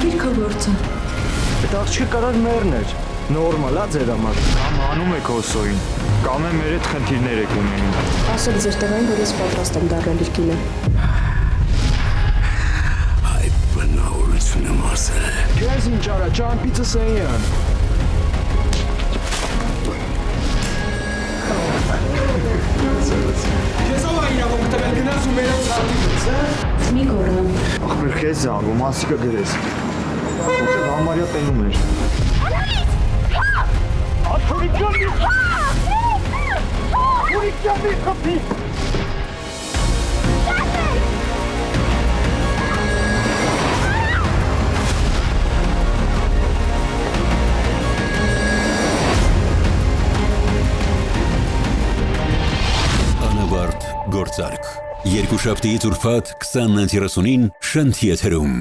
Ուղղակի քո գործը։ Այդ աղջիկը կարող մեռներ։ Նորմալ է ձեր համար։ Կամ անում եք հոսոին, կամ է մեր հետ խնդիրներ եք ունենում։ Ասեք ձեր տղային, որ ես պատրաստ եմ դառնալ իր կինը։ Այդ բնավորությունը մասել է։ Քեզ ինչ արա, ճամպիցը սեյան։ Քեզ ով է իրավունք տվել գնաս ու մերոց հանդիպես, հա։ Մի գոռա։ Ախպեր քեզ զանգում, ասիկը գրես։ Որտեղ համարյա տենում էր։ Անավարտ գործարք։ Երկուշաբթի ուրբաթ 20:30-ին Շանթի եթերում։